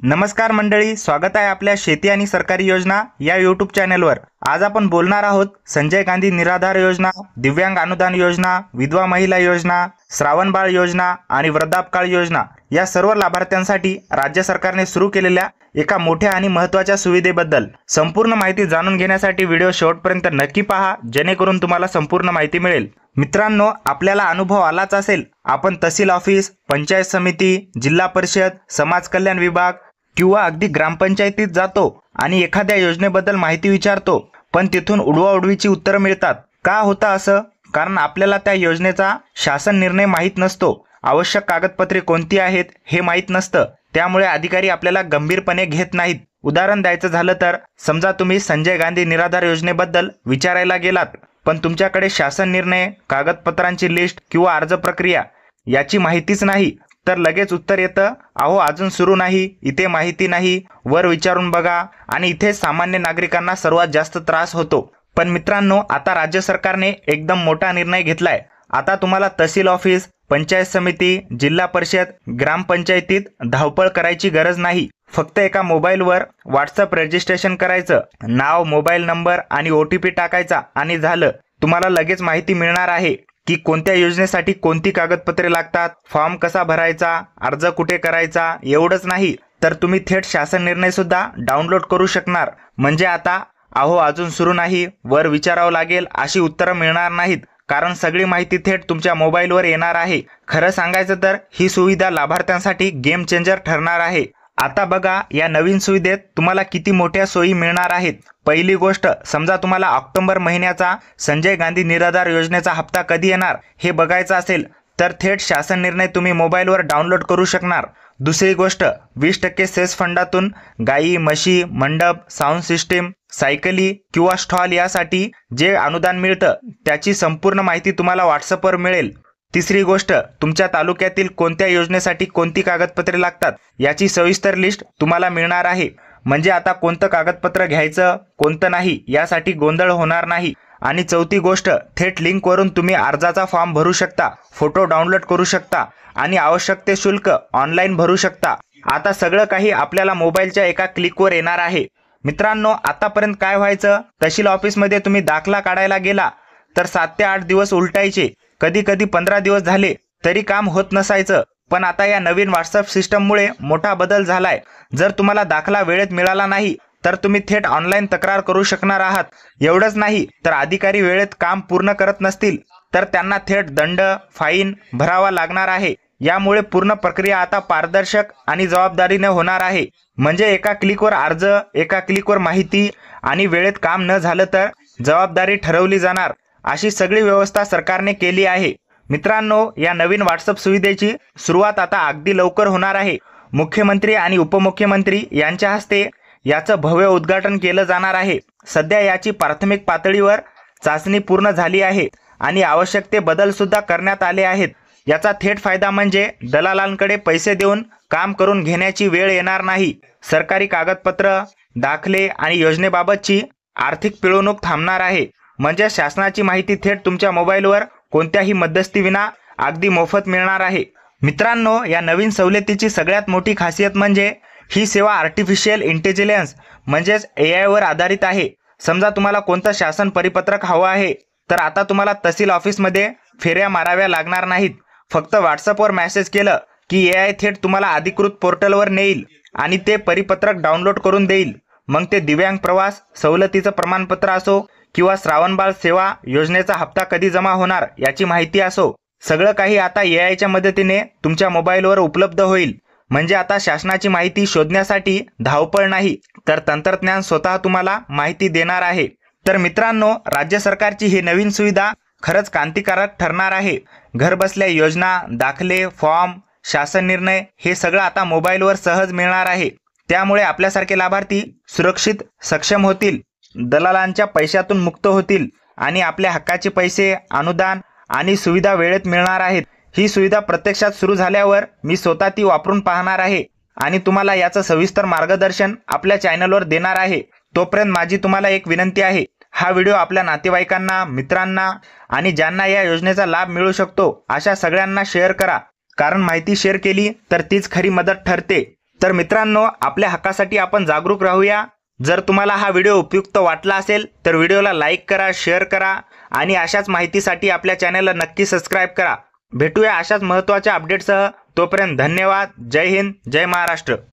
नमस्कार मंडळी, स्वागत आहे आपल्या शेती आणि सरकारी योजना या यूट्यूब चॅनलवर। आज आपण बोलणार आहोत संजय गांधी निराधार योजना, दिव्यांग अनुदान योजना, विधवा महिला योजना, श्रावण बाळ योजना आणि वृद्धापकाळ योजना या सर्व लाभार्थ्यांसाठी राज्य सरकारने सुरू केलेल्या एका मोठ्या आणि महत्त्वाच्या सुविधेबद्दल संपूर्ण माहिती जाणून घेण्यासाठी व्हिडिओ शेवटपर्यंत नक्की पहा, जेणेकरून तुम्हाला संपूर्ण माहिती मिळेल। मित्रांनो, आपल्याला अनुभव आलाच असेल, आपण तहसील ऑफिस, पंचायत समिती, जिल्हा परिषद, समाज कल्याण विभाग किंवा अगदी ग्रामपंचायतीत जातो आणि एखाद्या योजनेबद्दल माहिती विचारतो, पण तिथून उडवाउडवीची उत्तरं मिळतात। का होतं असं? कारण आपल्याला त्या योजनेचा शासन निर्णय माहीत नसतो, आवश्यक कागदपत्रे कोणती आहेत हे माहीत नसतं, त्यामुळे अधिकारी आपल्याला गंभीरपणे घेत नाहीत। उदाहरण द्यायचं झालं तर, समजा तुम्ही संजय गांधी निराधार योजनेबद्दल विचारायला गेलात, पण तुमच्याकडे शासन निर्णय, कागदपत्रांची लिस्ट किंवा अर्ज प्रक्रिया याची माहितीच नाही, तर लगेच उत्तर येतं, अहो अजून सुरू नाही, इथे माहिती नाही, वर विचारून बघा। आणि इथे सामान्य नागरिकांना सर्वात जास्त त्रास होतो। पण मित्रांनो, आता राज्य सरकारने एकदम मोठा निर्णय घेतलाय। आता तुम्हाला तहसील ऑफिस, पंचायत समिती, जिल्हा परिषद, ग्रामपंचायतीत धावपळ करायची गरज नाही। फक्त एका मोबाईलवर व्हॉट्सअप रजिस्ट्रेशन करायचं, नाव, मोबाईल नंबर आणि OTP टाकायचा आणि झालं। तुम्हाला लगेच माहिती मिळणार आहे की कोणत्या योजनेसाठी कोणती कागदपत्रे लागतात, फॉर्म कसा भरायचा, अर्ज कुठे करायचा। एवढंच नाही तर तुम्ही थेट शासन निर्णय सुद्धा डाउनलोड करू शकणार। म्हणजे आता अहो अजून सुरू नाही, वर विचारावं लागेल अशी उत्तरं मिळणार नाहीत, कारण सगळी माहिती थेट तुमच्या मोबाईलवर येणार आहे। खरं सांगायचं तर ही सुविधा लाभार्थ्यांसाठी गेम चेंजर ठरणार आहे। आता बघा, या नवीन सुविधेत तुम्हाला किती मोठ्या सोयी मिळणार आहेत। पहिली गोष्ट, समजा तुम्हाला ऑक्टोबर महिन्याचा संजय गांधी निराधार योजनेचा हप्ता कधी येणार हे बघायचं असेल, तर थेट शासन निर्णय तुम्ही मोबाईलवर डाउनलोड करू शकणार। दुसरी गोष्ट, 20% सेस फंडातून गाई, म्हशी, मंडप, साऊंड सिस्टीम, सायकली किंवा स्टॉल यासाठी जे अनुदान मिळतं त्याची संपूर्ण माहिती तुम्हाला व्हॉट्सअपवर मिळेल। तिसरी गोष्ट, तुमच्या तालुक्यातील कोणत्या योजनेसाठी कोणती कागदपत्रे लागतात याची सविस्तर लिस्ट तुम्हाला मिळणार आहे। म्हणजे आता कोणतं कागदपत्र घ्यायचं, कोणतं नाही यासाठी गोंधळ होणार नाही। आणि चौथी गोष्ट, थेट लिंकवरून तुम्ही अर्जाचा फॉर्म भरू शकता, फोटो डाउनलोड करू शकता आणि आवश्यक ते शुल्क ऑनलाईन भरू शकता। आता सगळं काही आपल्याला मोबाईलच्या एका क्लिकवर येणार आहे। मित्रांनो, आतापर्यंत काय व्हायचं, तहसील ऑफिसमध्ये तुम्ही दाखला काढायला गेला तर 7 ते 8 दिवस उलटायचे, कधी कधी 15 दिवस झाले तरी काम होत नसायचं। पण आता या नवीन व्हॉट्सअप सिस्टममुळे मोठा बदल झालाय। जर तुम्हाला दाखला वेळेत मिळाला नाही तर तुम्ही थेट ऑनलाईन तक्रार करू शकणार आहात। एवढंच नाही तर अधिकारी वेळेत काम पूर्ण करत नसतील तर त्यांना थेट दंड, फाईन भरावा लागणार आहे। यामुळे पूर्ण प्रक्रिया आता पारदर्शक आणि जबाबदारीने होणार आहे। म्हणजे एका क्लिकवर अर्ज, एका क्लिकवर माहिती आणि वेळेत काम न झालं तर जबाबदारी ठरवली जाणार, अशी सगळी व्यवस्था सरकारने केली आहे। मित्रांनो, या नवीन व्हॉट्सअप सुविधेची सुरुवात आता अगदी लवकर होणार आहे। मुख्यमंत्री आणि उपमुख्यमंत्री यांच्या हस्ते याचं भव्य उद्घाटन केलं जाणार आहे। सध्या याची प्राथमिक पातळीवर चाचणी पूर्ण झाली आहे आणि आवश्यक ते बदल सुद्धा करण्यात आले आहेत। याचा थेट फायदा म्हणजे दलालांकडे पैसे देऊन काम करून घेण्याची वेळ येणार नाही। सरकारी कागदपत्र, दाखले आणि योजनेबाबतची आर्थिक पिळवणूक थांबणार आहे। म्हणजे शासनाची माहिती थेट तुमच्या मोबाईलवर कोणत्याही मध्यस्थीविना अगदी मोफत मिळणार आहे। मित्रांनो, या नवीन सवलतीची सगळ्यात मोठी खासियत म्हणजे ही सेवा आर्टिफिशियल इंटेलिजन्स म्हणजेच AI वर आधारित आहे। समजा तुम्हाला कोणतं शासन परिपत्रक हवं आहे, तर आता तुम्हाला तहसील ऑफिसमध्ये फेऱ्या माराव्या लागणार नाहीत। फक्त व्हॉट्सअपवर मेसेज केलं की AI थेट तुम्हाला अधिकृत पोर्टलवर नेईल आणि ते परिपत्रक डाउनलोड करून देईल। मग ते दिव्यांग प्रवास सवलतीचं प्रमाणपत्र असो किंवा श्रावण बाळ सेवा योजनेचा हप्ता कधी जमा होणार याची माहिती असो, सगळं काही आता AIच्या मदतीने तुमच्या मोबाईलवर उपलब्ध होईल। म्हणजे आता शासनाची माहिती शोधण्यासाठी धावपळ नाही, तर तंत्रज्ञान स्वतः तुम्हाला माहिती देणार आहे। तर मित्रांनो, राज्य सरकारची ही नवीन सुविधा खरंच क्रांतिकारक ठरणार आहे। घरबसल्या योजना, दाखले, फॉर्म, शासन निर्णय हे सगळं आता मोबाईलवर सहज मिळणार आहे। त्यामुळे आपल्यासारखे लाभार्थी सुरक्षित, सक्षम होतील, दलालांच्या पैशातून मुक्त होतील आणि आपल्या हक्काचे पैसे, अनुदान आणि सुविधा वेळेत मिळणार आहेत। ही सुविधा प्रत्यक्षात सुरू झाल्यावर मी स्वतः ती वापरून पाहणार आहे आणि तुम्हाला याचं सविस्तर मार्गदर्शन आपल्या चॅनलवर देणार आहे। तोपर्यंत माझी तुम्हाला एक विनंती आहे, हा व्हिडिओ आपल्या नातेवाईकांना, मित्रांना आणि ज्यांना या योजनेचा लाभ मिळू शकतो अशा सगळ्यांना शेअर करा, कारण माहिती शेअर केली तर तीच खरी मदत ठरते। तर मित्रांनो, आपल्या हक्कासाठी आपण जागरूक राहूया. जर तुम्हाला हा व्हिडिओ उपयुक्त वाटला असेल तर व्हिडिओला लाईक करा, शेअर करा आणि अशाच माहितीसाठी आपल्या चॅनलला नक्की सबस्क्राईब करा. भेटूया अशाच महत्त्वाच्या अपडेटसह. तोपर्यंत धन्यवाद. जय हिंद, जय महाराष्ट्र.